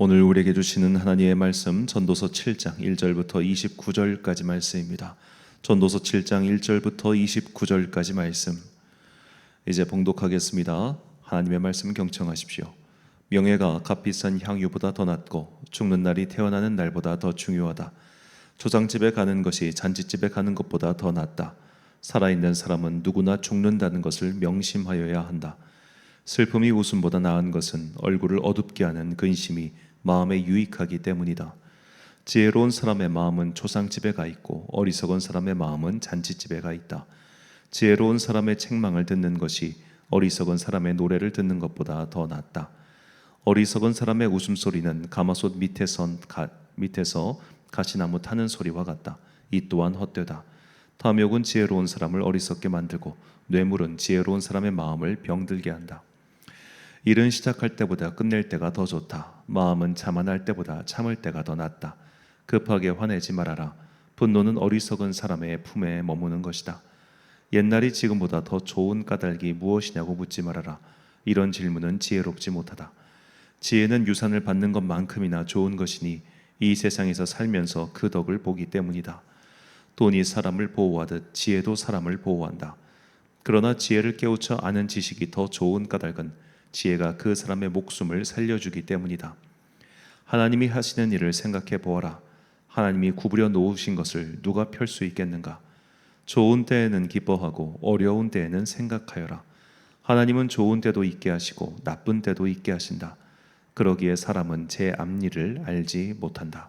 오늘 우리에게 주시는 하나님의 말씀 전도서 7장 1절부터 29절까지 말씀입니다. 전도서 7장 1절부터 29절까지 말씀 이제 봉독하겠습니다. 하나님의 말씀 경청하십시오. 명예가 값비싼 향유보다 더 낫고 죽는 날이 태어나는 날보다 더 중요하다. 초장집에 가는 것이 잔치집에 가는 것보다 더 낫다. 살아있는 사람은 누구나 죽는다는 것을 명심하여야 한다. 슬픔이 웃음보다 나은 것은 얼굴을 어둡게 하는 근심이 마음에 유익하기 때문이다. 지혜로운 사람의 마음은 초상집에 가 있고 어리석은 사람의 마음은 잔치집에 가 있다. 지혜로운 사람의 책망을 듣는 것이 어리석은 사람의 노래를 듣는 것보다 더 낫다. 어리석은 사람의 웃음소리는 가마솥 밑에서 가시나무 타는 소리와 같다. 이 또한 헛되다. 탐욕은 지혜로운 사람을 어리석게 만들고 뇌물은 지혜로운 사람의 마음을 병들게 한다. 일은 시작할 때보다 끝낼 때가 더 좋다. 마음은 자만할 때보다 참을 때가 더 낫다. 급하게 화내지 말아라. 분노는 어리석은 사람의 품에 머무는 것이다. 옛날이 지금보다 더 좋은 까닭이 무엇이냐고 묻지 말아라. 이런 질문은 지혜롭지 못하다. 지혜는 유산을 받는 것만큼이나 좋은 것이니 이 세상에서 살면서 그 덕을 보기 때문이다. 돈이 사람을 보호하듯 지혜도 사람을 보호한다. 그러나 지혜를 깨우쳐 아는 지식이 더 좋은 까닭은 지혜가 그 사람의 목숨을 살려주기 때문이다. 하나님이 하시는 일을 생각해 보아라. 하나님이 구부려 놓으신 것을 누가 펼 수 있겠는가? 좋은 때에는 기뻐하고 어려운 때에는 생각하여라. 하나님은 좋은 때도 있게 하시고 나쁜 때도 있게 하신다. 그러기에 사람은 제 앞일을 알지 못한다.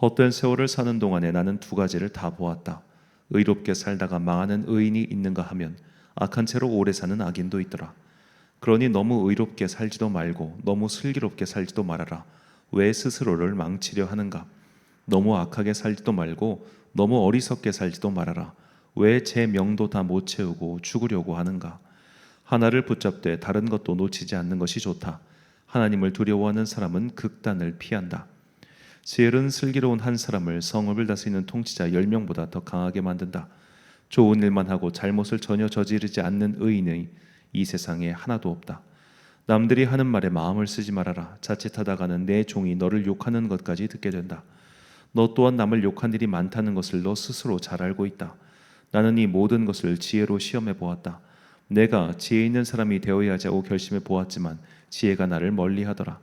헛된 세월을 사는 동안에 나는 두 가지를 다 보았다. 의롭게 살다가 망하는 의인이 있는가 하면 악한 채로 오래 사는 악인도 있더라. 그러니 너무 의롭게 살지도 말고 너무 슬기롭게 살지도 말아라. 왜 스스로를 망치려 하는가? 너무 악하게 살지도 말고 너무 어리석게 살지도 말아라. 왜 제 명도 다 못 채우고 죽으려고 하는가? 하나를 붙잡되 다른 것도 놓치지 않는 것이 좋다. 하나님을 두려워하는 사람은 극단을 피한다. 지혜로운 슬기로운 한 사람을 성읍을 다스리는 통치자 10명보다 더 강하게 만든다. 좋은 일만 하고 잘못을 전혀 저지르지 않는 의인의 이 세상에 하나도 없다. 남들이 하는 말에 마음을 쓰지 말아라. 자칫하다가는 내 종이 너를 욕하는 것까지 듣게 된다. 너 또한 남을 욕한 일이 많다는 것을 너 스스로 잘 알고 있다. 나는 이 모든 것을 지혜로 시험해 보았다. 내가 지혜 있는 사람이 되어야 하자고 결심해 보았지만 지혜가 나를 멀리하더라.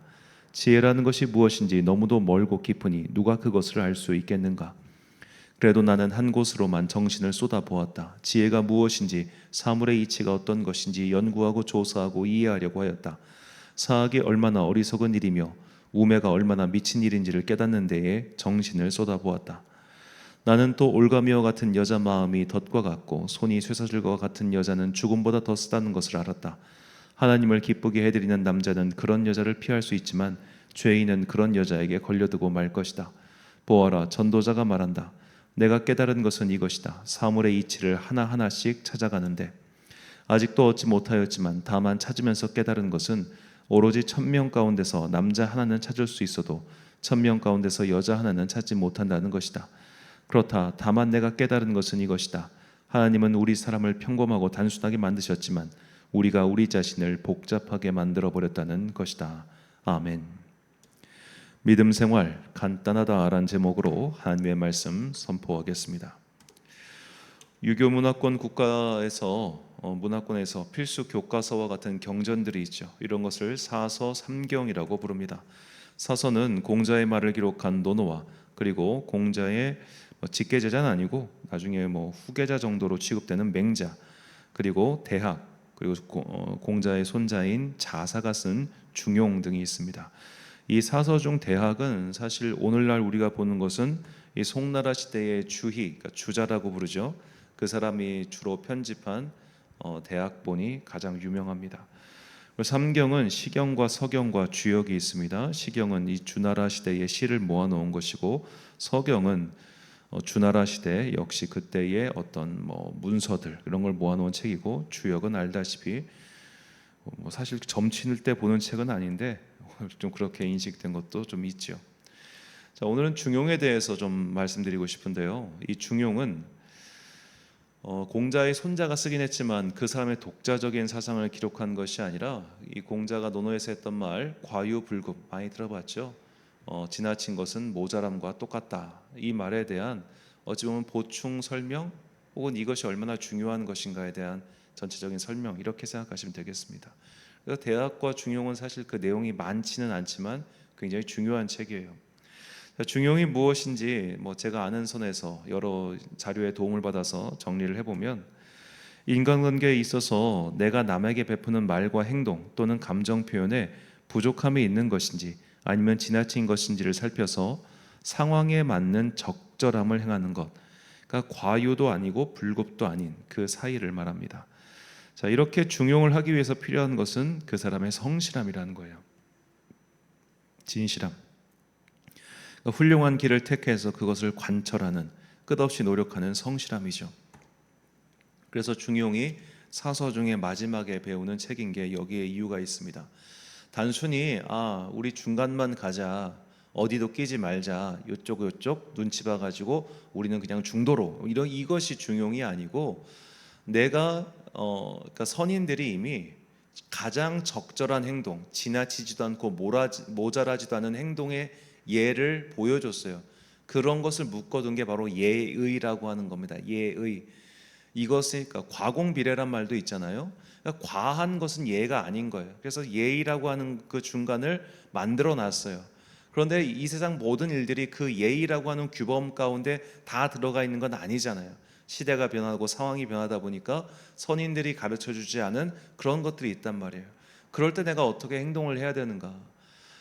지혜라는 것이 무엇인지 너무도 멀고 깊으니 누가 그것을 알 수 있겠는가? 그래도 나는 한 곳으로만 정신을 쏟아 보았다. 지혜가 무엇인지 사물의 이치가 어떤 것인지 연구하고 조사하고 이해하려고 하였다. 사악이 얼마나 어리석은 일이며 우매가 얼마나 미친 일인지를 깨닫는 데에 정신을 쏟아 보았다. 나는 또 올가미와 같은 여자 마음이 덫과 같고 손이 쇠사슬과 같은 여자는 죽음보다 더 쓰다는 것을 알았다. 하나님을 기쁘게 해드리는 남자는 그런 여자를 피할 수 있지만 죄인은 그런 여자에게 걸려들고 말 것이다. 보아라, 전도자가 말한다. 내가 깨달은 것은 이것이다. 사물의 이치를 하나하나씩 찾아가는데 아직도 얻지 못하였지만 다만 찾으면서 깨달은 것은 오로지 1000명 가운데서 남자 하나는 찾을 수 있어도 1000명 가운데서 여자 하나는 찾지 못한다는 것이다. 그렇다. 다만 내가 깨달은 것은 이것이다. 하나님은 우리 사람을 평범하고 단순하게 만드셨지만 우리가 우리 자신을 복잡하게 만들어 버렸다는 것이다. 아멘. 믿음 생활 간단하다라는 제목으로 하나님의 말씀 선포하겠습니다. 유교 문화권 국가에서 문화권에서 필수 교과서와 같은 경전들이 있죠. 이런 것을 사서 삼경이라고 부릅니다. 사서는 공자의 말을 기록한 논어와 그리고 공자의 직계제자는 아니고 나중에 후계자 정도로 취급되는 맹자, 그리고 대학, 그리고 공자의 손자인 자사가 쓴 중용 등이 있습니다. 이 사서 중 대학은 사실 오늘날 우리가 보는 것은 이 송나라 시대의 주희, 그러니까 주자라고 부르죠. 그 사람이 주로 편집한 대학본이 가장 유명합니다. 삼경은 시경과 서경과 주역이 있습니다. 시경은 이 주나라 시대의 시를 모아놓은 것이고, 서경은 주나라 시대 역시 그때의 어떤 문서들 이런 걸 모아놓은 책이고, 주역은 알다시피 사실 점칠 때 보는 책은 아닌데 좀 그렇게 인식된 것도 좀 있죠. 자, 오늘은 중용에 대해서 좀 말씀드리고 싶은데요. 이 중용은 공자의 손자가 쓰긴 했지만 그 사람의 독자적인 사상을 기록한 것이 아니라 이 공자가 논어에서 했던 말 과유불급 많이 들어봤죠. 지나친 것은 모자람과 똑같다. 이 말에 대한 어찌 보면 보충 설명 혹은 이것이 얼마나 중요한 것인가에 대한 전체적인 설명 이렇게 생각하시면 되겠습니다. 그래서 대학과 중용은 사실 그 내용이 많지는 않지만 굉장히 중요한 책이에요. 중용이 무엇인지 제가 아는 선에서 여러 자료의 도움을 받아서 정리를 해보면 인간관계에 있어서 내가 남에게 베푸는 말과 행동 또는 감정 표현에 부족함이 있는 것인지 아니면 지나친 것인지를 살펴서 상황에 맞는 적절함을 행하는 것, 그러니까 과유도 아니고 불급도 아닌 그 사이를 말합니다. 자, 이렇게 중용을 하기 위해서 필요한 것은 그 사람의 성실함이라는 거예요. 진실함. 훌륭한 길을 택해서 그것을 관철하는, 끝없이 노력하는 성실함이죠. 그래서 중용이 사서 중에 마지막에 배우는 책인 게 여기에 이유가 있습니다. 단순히 우리 중간만 가자, 어디도 끼지 말자, 요쪽 눈치 봐가지고 우리는 그냥 중도로 이것이 중용이 아니고 내가 그러니까 선인들이 이미 가장 적절한 행동, 지나치지도 않고 모자라지도 않은 행동의 예를 보여줬어요. 그런 것을 묶어둔 게 바로 예의라고 하는 겁니다. 예의. 이것은 그러니까 과공비례란 말도 있잖아요. 그러니까 과한 것은 예가 아닌 거예요. 그래서 예의라고 하는 그 중간을 만들어 놨어요. 그런데 이 세상 모든 일들이 그 예의라고 하는 규범 가운데 다 들어가 있는 건 아니잖아요. 시대가 변하고 상황이 변하다 보니까 선인들이 가르쳐주지 않은 그런 것들이 있단 말이에요. 그럴 때 내가 어떻게 행동을 해야 되는가?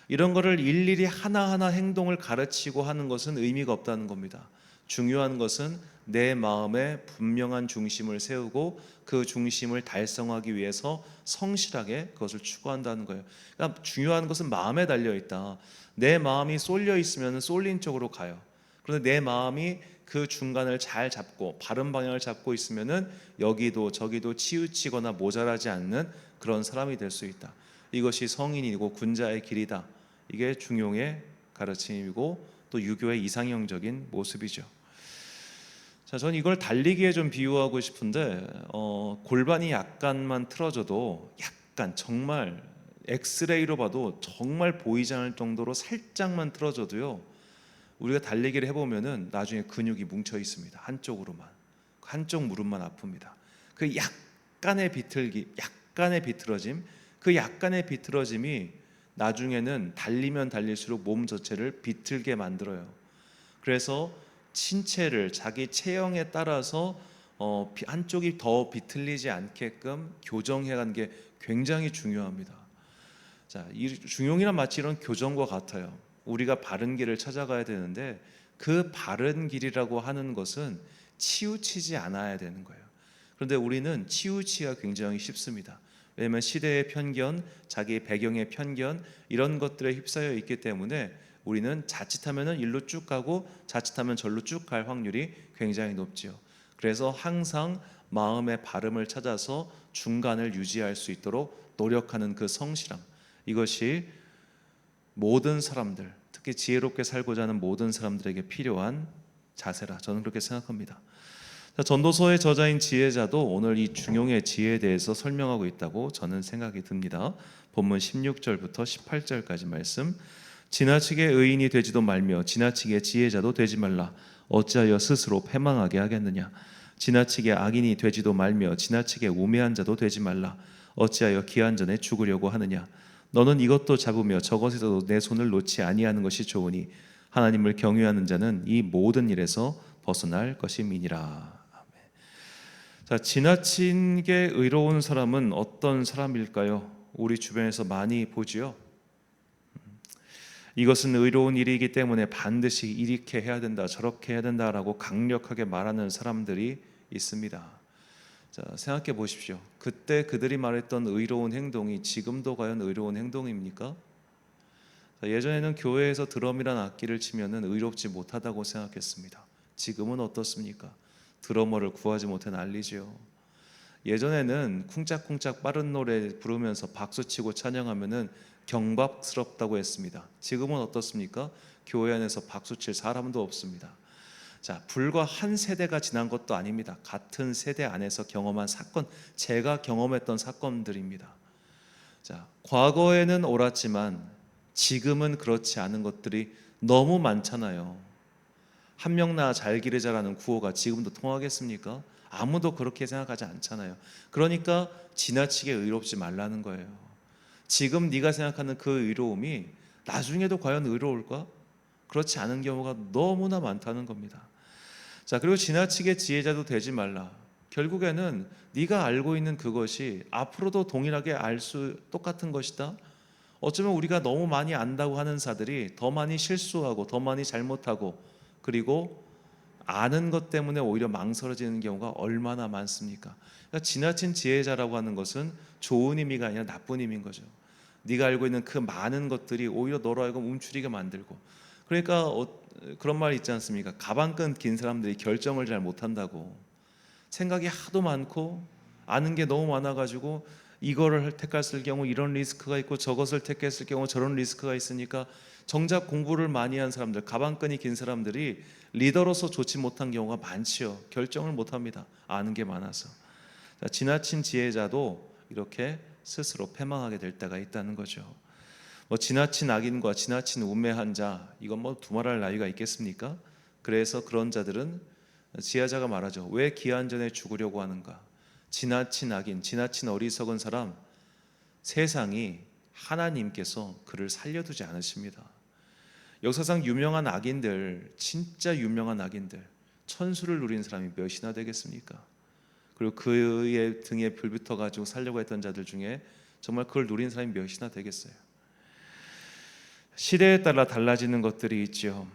이런 거를 일일이 하나하나 행동을 가르치고 하는 것은 의미가 없다는 겁니다. 중요한 것은 내 마음에 분명한 중심을 세우고 그 중심을 달성하기 위해서 성실하게 그것을 추구한다는 거예요. 그러니까 중요한 것은 마음에 달려 있다. 내 마음이 쏠려 있으면 쏠린 쪽으로 가요. 그런데 내 마음이 그 중간을 잘 잡고 바른 방향을 잡고 있으면은 여기도 저기도 치우치거나 모자라지 않는 그런 사람이 될 수 있다. 이것이 성인이고 군자의 길이다. 이게 중용의 가르침이고 또 유교의 이상형적인 모습이죠. 자, 저는 이걸 달리기에 좀 비유하고 싶은데 골반이 약간만 틀어져도 약간 정말 엑스레이로 봐도 정말 보이지 않을 정도로 살짝만 틀어져도요. 우리가 달리기를 해보면은 나중에 근육이 뭉쳐 있습니다. 한쪽으로만, 한쪽 무릎만 아픕니다. 그 약간의 비틀기, 약간의 비틀어짐, 그 약간의 비틀어짐이 나중에는 달리면 달릴수록 몸 전체를 비틀게 만들어요. 그래서 신체를 자기 체형에 따라서 한쪽이 더 비틀리지 않게끔 교정해가는 게 굉장히 중요합니다. 자, 이 중용이란 마치 이런 교정과 같아요. 우리가 바른 길을 찾아가야 되는데 그 바른 길이라고 하는 것은 치우치지 않아야 되는 거예요. 그런데 우리는 치우치기가 굉장히 쉽습니다. 왜냐하면 시대의 편견, 자기의 배경의 편견 이런 것들에 휩싸여 있기 때문에 우리는 자칫하면 일로 쭉 가고 자칫하면 절로 쭉 갈 확률이 굉장히 높죠. 그래서 항상 마음의 바름을 찾아서 중간을 유지할 수 있도록 노력하는 그 성실함, 이것이 모든 사람들, 특히 지혜롭게 살고자 하는 모든 사람들에게 필요한 자세라 저는 그렇게 생각합니다. 전도서의 저자인 지혜자도 오늘 이 중용의 지혜에 대해서 설명하고 있다고 저는 생각이 듭니다. 본문 16절부터 18절까지 말씀. 지나치게 의인이 되지도 말며 지나치게 지혜자도 되지 말라. 어찌하여 스스로 패망하게 하겠느냐. 지나치게 악인이 되지도 말며 지나치게 우매한 자도 되지 말라. 어찌하여 기한 전에 죽으려고 하느냐. 너는 이것도 잡으며 저것에서도 내 손을 놓지 아니하는 것이 좋으니 하나님을 경외하는 자는 이 모든 일에서 벗어날 것임이니라. 자, 지나친 게 의로운 사람은 어떤 사람일까요? 우리 주변에서 많이 보지요. 이것은 의로운 일이기 때문에 반드시 이렇게 해야 된다, 저렇게 해야 된다라고 강력하게 말하는 사람들이 있습니다. 자, 생각해 보십시오. 그때 그들이 말했던 의로운 행동이 지금도 과연 의로운 행동입니까? 자, 예전에는 교회에서 드럼이란 악기를 치면은 의롭지 못하다고 생각했습니다. 지금은 어떻습니까? 드러머를 구하지 못해 난리죠. 예전에는 쿵짝쿵짝 빠른 노래 부르면서 박수치고 찬양하면은 경박스럽다고 했습니다. 지금은 어떻습니까? 교회 안에서 박수칠 사람도 없습니다. 자, 불과 한 세대가 지난 것도 아닙니다. 같은 세대 안에서 경험한 사건, 제가 경험했던 사건들입니다. 자, 과거에는 옳았지만 지금은 그렇지 않은 것들이 너무 많잖아요. 한 명 낳아 잘 기르자라는 구호가 지금도 통하겠습니까? 아무도 그렇게 생각하지 않잖아요. 그러니까 지나치게 의롭지 말라는 거예요. 지금 네가 생각하는 그 의로움이 나중에도 과연 의로울까? 그렇지 않은 경우가 너무나 많다는 겁니다. 자, 그리고 지나치게 지혜자도 되지 말라. 결국에는 네가 알고 있는 그것이 앞으로도 동일하게 똑같은 것이다. 어쩌면 우리가 너무 많이 안다고 하는 자들이 더 많이 실수하고 더 많이 잘못하고, 그리고 아는 것 때문에 오히려 망설여지는 경우가 얼마나 많습니까? 그러니까 지나친 지혜자라고 하는 것은 좋은 의미가 아니라 나쁜 의미인 거죠. 네가 알고 있는 그 많은 것들이 오히려 너로 하여금 움츠리게 만들고, 그러니까 그런 말 있지 않습니까? 가방끈 긴 사람들이 결정을 잘 못한다고. 생각이 하도 많고 아는 게 너무 많아가지고 이거를 택했을 경우 이런 리스크가 있고 저것을 택했을 경우 저런 리스크가 있으니까 정작 공부를 많이 한 사람들, 가방끈이 긴 사람들이 리더로서 좋지 못한 경우가 많지요. 결정을 못합니다. 아는 게 많아서. 자, 지나친 지혜자도 이렇게 스스로 패망하게 될 때가 있다는 거죠. 지나친 악인과 지나친 우매한 자, 이건 두말할 나위가 있겠습니까? 그래서 그런 자들은 지혜자가 말하죠. 왜 기한 전에 죽으려고 하는가? 지나친 악인, 지나친 어리석은 사람, 세상이 하나님께서 그를 살려두지 않으십니다. 역사상 유명한 악인들, 진짜 유명한 악인들, 천수를 누린 사람이 몇이나 되겠습니까? 그리고 그의 등에 불 붙어가지고 살려고 했던 자들 중에 정말 그걸 누린 사람이 몇이나 되겠어요? 시대에 따라 달라지는 것들이 있죠.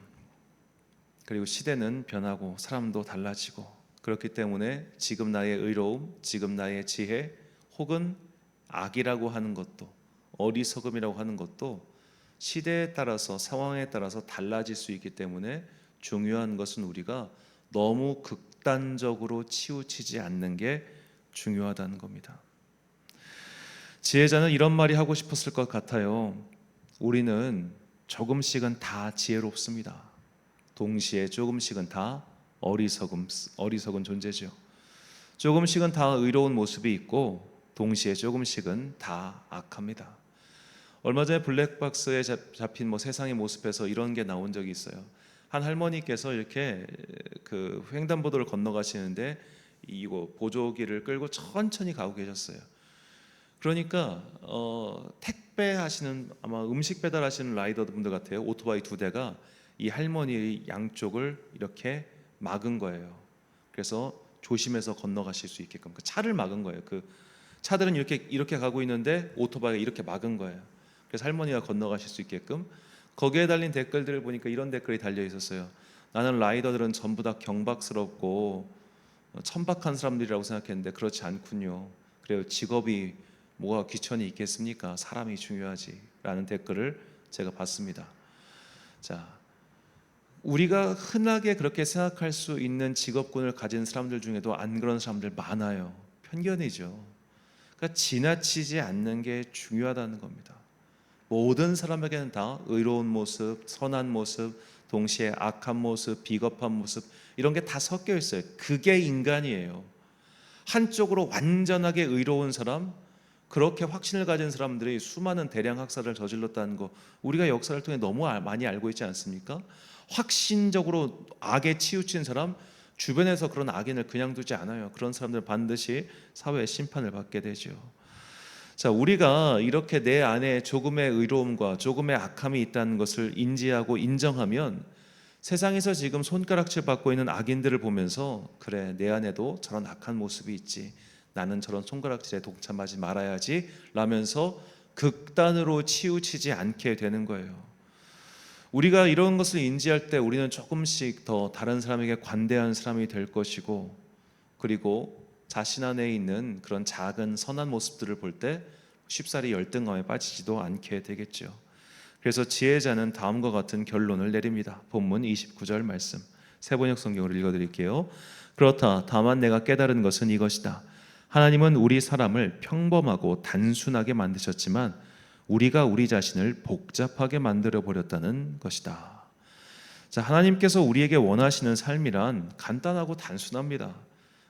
그리고 시대는 변하고 사람도 달라지고, 그렇기 때문에 지금 나의 의로움, 지금 나의 지혜, 혹은 악이라고 하는 것도, 어리석음이라고 하는 것도 시대에 따라서, 상황에 따라서 달라질 수 있기 때문에 중요한 것은 우리가 너무 극단적으로 치우치지 않는 게 중요하다는 겁니다. 지혜자는 이런 말이 하고 싶었을 것 같아요. 우리는 조금씩은 다 지혜롭습니다. 동시에 조금씩은 다 어리석은 존재죠. 조금씩은 다 의로운 모습이 있고 동시에 조금씩은 다 악합니다. 얼마 전에 블랙박스에 잡힌 세상의 모습에서 이런 게 나온 적이 있어요. 한 할머니께서 이렇게 그 횡단보도를 건너가시는데 이거 보조기를 끌고 천천히 가고 계셨어요. 그러니까 택배 하시는, 아마 음식 배달하시는 라이더분들 같아요. 오토바이 2대가 이 할머니의 양쪽을 이렇게 막은 거예요. 그래서 조심해서 건너가실 수 있게끔 그 차를 막은 거예요. 그 차들은 이렇게 가고 있는데 오토바이가 이렇게 막은 거예요. 그래서 할머니가 건너가실 수 있게끔. 거기에 달린 댓글들을 보니까 이런 댓글이 달려 있었어요. 나는 라이더들은 전부 다 경박스럽고 천박한 사람들이라고 생각했는데 그렇지 않군요. 그래요. 직업이 뭐가 귀천이 있겠습니까? 사람이 중요하지 라는 댓글을 제가 봤습니다. 자, 우리가 흔하게 그렇게 생각할 수 있는 직업군을 가진 사람들 중에도 안 그런 사람들 많아요. 편견이죠. 그러니까 지나치지 않는 게 중요하다는 겁니다. 모든 사람에게는 다 의로운 모습, 선한 모습, 동시에 악한 모습, 비겁한 모습, 이런 게 다 섞여 있어요. 그게 인간이에요. 한쪽으로 완전하게 의로운 사람, 그렇게 확신을 가진 사람들이 수많은 대량 학살을 저질렀다는 거 우리가 역사를 통해 너무 많이 알고 있지 않습니까? 확신적으로 악에 치우친 사람, 주변에서 그런 악인을 그냥 두지 않아요. 그런 사람들 반드시 사회의 심판을 받게 되죠. 자, 우리가 이렇게 내 안에 조금의 의로움과 조금의 악함이 있다는 것을 인지하고 인정하면 세상에서 지금 손가락질 받고 있는 악인들을 보면서, 그래, 내 안에도 저런 악한 모습이 있지, 나는 저런 손가락질에 동참하지 말아야지 라면서 극단으로 치우치지 않게 되는 거예요. 우리가 이런 것을 인지할 때 우리는 조금씩 더 다른 사람에게 관대한 사람이 될 것이고, 그리고 자신 안에 있는 그런 작은 선한 모습들을 볼 때 쉽사리 열등감에 빠지지도 않게 되겠죠. 그래서 지혜자는 다음과 같은 결론을 내립니다. 본문 29절 말씀, 세번역 성경으로 읽어드릴게요. 그렇다. 다만 내가 깨달은 것은 이것이다. 하나님은 우리 사람을 평범하고 단순하게 만드셨지만 우리가 우리 자신을 복잡하게 만들어 버렸다는 것이다. 자, 하나님께서 우리에게 원하시는 삶이란 간단하고 단순합니다.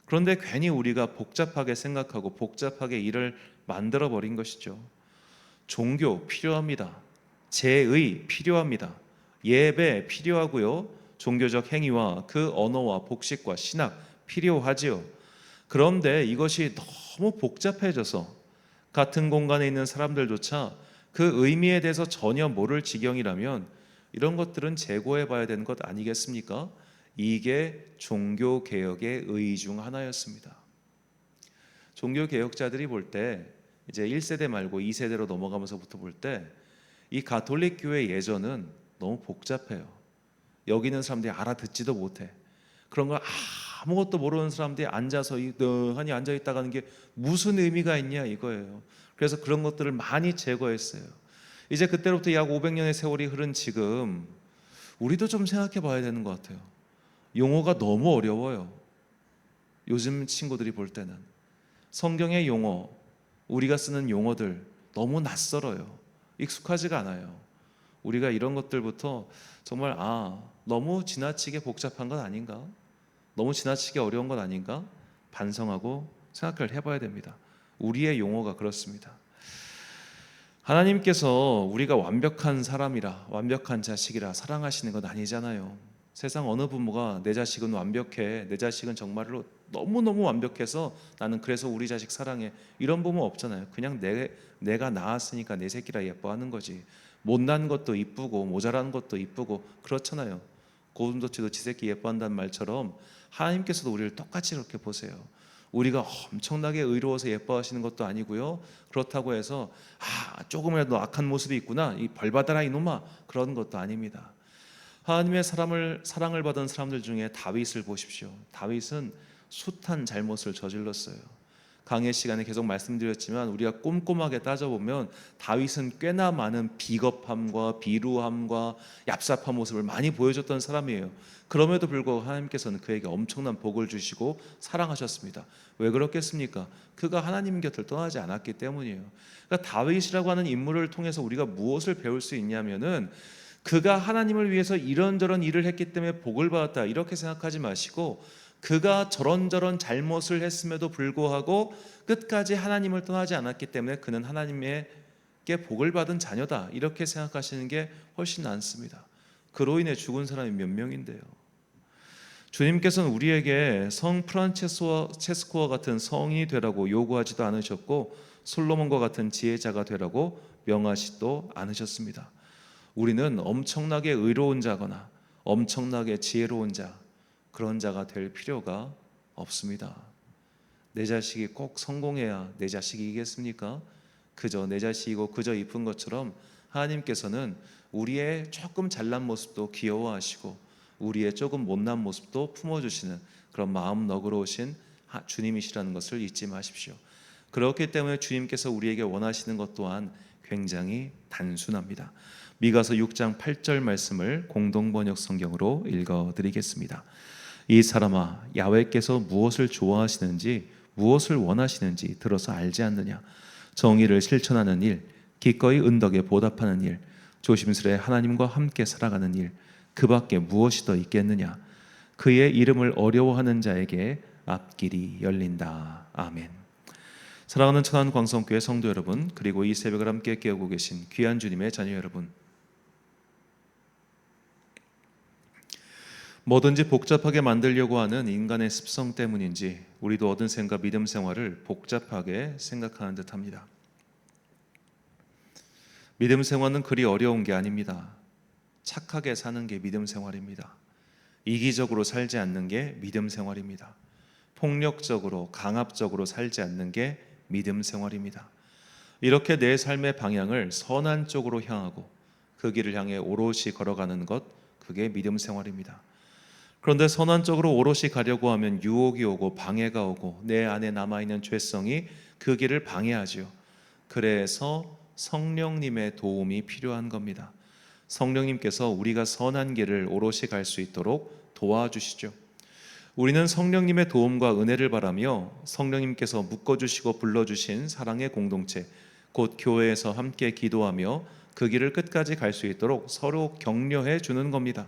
그런데 괜히 우리가 복잡하게 생각하고 복잡하게 일을 만들어 버린 것이죠. 종교 필요합니다. 제의 필요합니다. 예배 필요하고요. 종교적 행위와 그 언어와 복식과 신학 필요하지요. 그런데 이것이 너무 복잡해져서 같은 공간에 있는 사람들조차 그 의미에 대해서 전혀 모를 지경이라면 이런 것들은 재고해 봐야 되는 것 아니겠습니까? 이게 종교개혁의 의 중 하나였습니다. 종교개혁자들이 볼 때 이제 1세대 말고 2세대로 넘어가면서부터 볼 때 이 가톨릭 교회 예전은 너무 복잡해요. 여기 있는 사람들이 알아듣지도 못해. 그런 걸 아무것도 모르는 사람들이 앉아서 이하니 앉아 있다가는 게 무슨 의미가 있냐 이거예요. 그래서 그런 것들을 많이 제거했어요. 이제 그때로부터 약 500년의 세월이 흐른 지금 우리도 좀 생각해 봐야 되는 것 같아요. 용어가 너무 어려워요. 요즘 친구들이 볼 때는 성경의 용어, 우리가 쓰는 용어들 너무 낯설어요. 익숙하지가 않아요. 우리가 이런 것들부터 정말 너무 지나치게 복잡한 건 아닌가? 너무 지나치게 어려운 건 아닌가? 반성하고 생각을 해봐야 됩니다. 우리의 용어가 그렇습니다. 하나님께서 우리가 완벽한 사람이라, 완벽한 자식이라 사랑하시는 건 아니잖아요. 세상 어느 부모가 내 자식은 완벽해, 내 자식은 정말로 너무너무 완벽해서 나는 그래서 우리 자식 사랑해, 이런 부모 없잖아요. 그냥 내가 낳았으니까 내 새끼라 예뻐하는 거지. 못난 것도 이쁘고 모자란 것도 이쁘고 그렇잖아요. 고슴도치도 지 새끼 예뻐한다는 말처럼 하나님께서도 우리를 똑같이 이렇게 보세요. 우리가 엄청나게 의로워서 예뻐하시는 것도 아니고요. 그렇다고 해서 조금이라도 악한 모습이 있구나, 이 벌 받아라 이놈아, 그런 것도 아닙니다. 하나님의 사랑을 받은 사람들 중에 다윗을 보십시오. 다윗은 숱한 잘못을 저질렀어요. 강의 시간에 계속 말씀드렸지만 우리가 꼼꼼하게 따져보면 다윗은 꽤나 많은 비겁함과 비루함과 얍삽한 모습을 많이 보여줬던 사람이에요. 그럼에도 불구하고 하나님께서는 그에게 엄청난 복을 주시고 사랑하셨습니다. 왜 그렇겠습니까? 그가 하나님 곁을 떠나지 않았기 때문이에요. 그러니까 다윗이라고 하는 인물을 통해서 우리가 무엇을 배울 수 있냐면은 그가 하나님을 위해서 이런저런 일을 했기 때문에 복을 받았다, 이렇게 생각하지 마시고 그가 저런저런 잘못을 했음에도 불구하고 끝까지 하나님을 떠나지 않았기 때문에 그는 하나님께 복을 받은 자녀다, 이렇게 생각하시는 게 훨씬 낫습니다. 그로 인해 죽은 사람이 몇 명인데요. 주님께서는 우리에게 성 프란체스코와 같은 성인이 되라고 요구하지도 않으셨고 솔로몬과 같은 지혜자가 되라고 명하시도 않으셨습니다. 우리는 엄청나게 의로운 자거나 엄청나게 지혜로운 자, 그런 자가 될 필요가 없습니다. 내 자식이 꼭 성공해야 내 자식이겠습니까? 그저 내 자식이고 그저 이쁜 것처럼 하나님께서는 우리의 조금 잘난 모습도 귀여워하시고 우리의 조금 못난 모습도 품어주시는 그런 마음 너그러우신 주님이시라는 것을 잊지 마십시오. 그렇기 때문에 주님께서 우리에게 원하시는 것 또한 굉장히 단순합니다. 미가서 6장 8절 말씀을 공동번역 성경으로 읽어드리겠습니다. 이 사람아, 야훼께서 무엇을 좋아하시는지 무엇을 원하시는지 들어서 알지 않느냐? 정의를 실천하는 일, 기꺼이 은덕에 보답하는 일, 조심스레 하나님과 함께 살아가는 일, 그 밖에 무엇이 더 있겠느냐? 그의 이름을 어려워하는 자에게 앞길이 열린다. 아멘. 사랑하는 천안광성교회 성도 여러분, 그리고 이 새벽을 함께 깨우고 계신 귀한 주님의 자녀 여러분, 뭐든지 복잡하게 만들려고 하는 인간의 습성 때문인지 우리도 어느샌가 믿음 생활을 복잡하게 생각하는 듯합니다. 믿음 생활은 그리 어려운 게 아닙니다. 착하게 사는 게 믿음 생활입니다. 이기적으로 살지 않는 게 믿음 생활입니다. 폭력적으로 강압적으로 살지 않는 게 믿음 생활입니다. 이렇게 내 삶의 방향을 선한 쪽으로 향하고 그 길을 향해 오롯이 걸어가는 것, 그게 믿음 생활입니다. 그런데 선한 쪽으로 오롯이 가려고 하면 유혹이 오고 방해가 오고 내 안에 남아있는 죄성이 그 길을 방해하죠. 그래서 성령님의 도움이 필요한 겁니다. 성령님께서 우리가 선한 길을 오롯이 갈 수 있도록 도와주시죠. 우리는 성령님의 도움과 은혜를 바라며 성령님께서 묶어주시고 불러주신 사랑의 공동체, 곧 교회에서 함께 기도하며 그 길을 끝까지 갈 수 있도록 서로 격려해 주는 겁니다.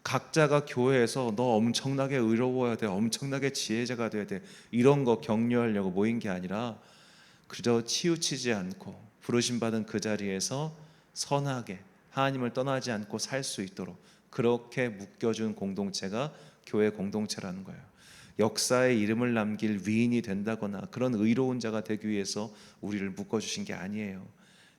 각자가 교회에서 너 엄청나게 의로워야 돼, 엄청나게 지혜자가 돼야 돼, 이런 거 격려하려고 모인 게 아니라 그저 치우치지 않고 부르심 받은 그 자리에서 선하게 하나님을 떠나지 않고 살 수 있도록 그렇게 묶여준 공동체가 교회 공동체라는 거예요. 역사에 이름을 남길 위인이 된다거나 그런 의로운 자가 되기 위해서 우리를 묶어주신 게 아니에요.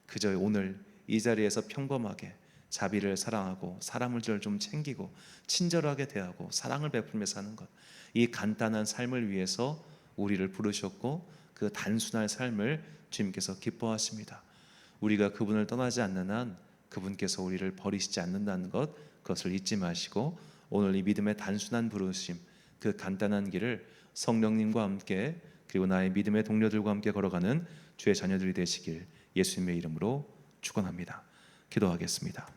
그저 오늘 이 자리에서 평범하게 자비를 사랑하고 사람을 좀 챙기고 친절하게 대하고 사랑을 베풀며 사는 것, 이 간단한 삶을 위해서 우리를 부르셨고 그 단순한 삶을 주님께서 기뻐하십니다. 우리가 그분을 떠나지 않는 한 그분께서 우리를 버리시지 않는다는 것, 그것을 잊지 마시고 오늘 이 믿음의 단순한 부르심, 그 간단한 길을 성령님과 함께 그리고 나의 믿음의 동료들과 함께 걸어가는 주의 자녀들이 되시길 예수님의 이름으로 축원합니다. 기도하겠습니다.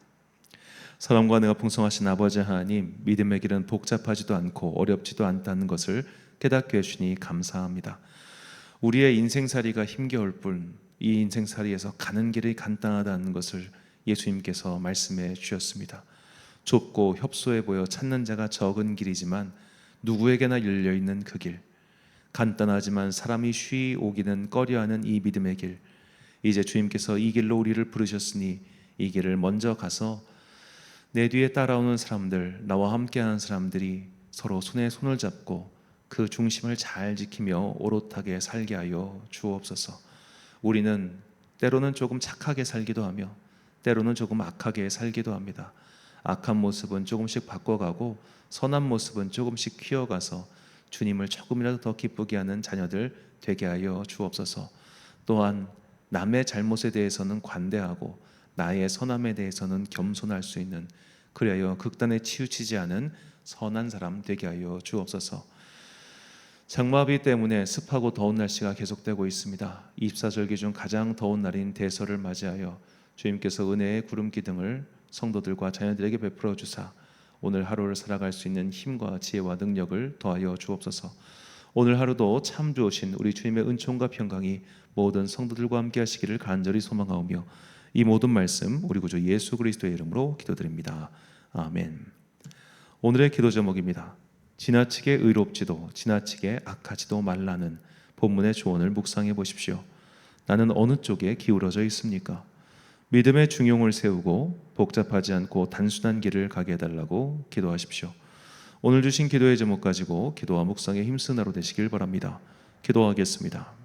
사랑과 은혜가 풍성하신 아버지 하나님, 믿음의 길은 복잡하지도 않고 어렵지도 않다는 것을 깨닫게 해주시니 감사합니다. 우리의 인생살이가 힘겨울 뿐 이 인생살이에서 가는 길이 간단하다는 것을 예수님께서 말씀해 주셨습니다. 좁고 협소해 보여 찾는 자가 적은 길이지만 누구에게나 열려있는 그 길, 간단하지만 사람이 쉬이 오기는 꺼려하는 이 믿음의 길, 이제 주님께서 이 길로 우리를 부르셨으니 이 길을 먼저 가서 내 뒤에 따라오는 사람들, 나와 함께하는 사람들이 서로 손에 손을 잡고 그 중심을 잘 지키며 오롯하게 살게 하여 주옵소서. 우리는 때로는 조금 착하게 살기도 하며 때로는 조금 악하게 살기도 합니다. 악한 모습은 조금씩 바꿔가고 선한 모습은 조금씩 키워가서 주님을 조금이라도 더 기쁘게 하는 자녀들 되게 하여 주옵소서. 또한 남의 잘못에 대해서는 관대하고 나의 선함에 대해서는 겸손할 수 있는, 그리하여 극단에 치우치지 않은 선한 사람 되게 하여 주옵소서. 장마비 때문에 습하고 더운 날씨가 계속되고 있습니다. 24절기 중 가장 더운 날인 대설을 맞이하여 주님께서 은혜의 구름 기둥을 성도들과 자녀들에게 베풀어 주사 오늘 하루를 살아갈 수 있는 힘과 지혜와 능력을 더하여 주옵소서. 오늘 하루도 참 좋으신 우리 주님의 은총과 평강이 모든 성도들과 함께 하시기를 간절히 소망하오며 이 모든 말씀 우리 구주 예수 그리스도의 이름으로 기도드립니다. 아멘. 오늘의 기도 제목입니다. 지나치게 의롭지도 지나치게 악하지도 말라는 본문의 조언을 묵상해 보십시오. 나는 어느 쪽에 기울어져 있습니까? 믿음의 중용을 세우고 복잡하지 않고 단순한 길을 가게 해달라고 기도하십시오. 오늘 주신 기도의 제목 가지고 기도와 묵상에 힘쓰는 하루 되시길 바랍니다. 기도하겠습니다.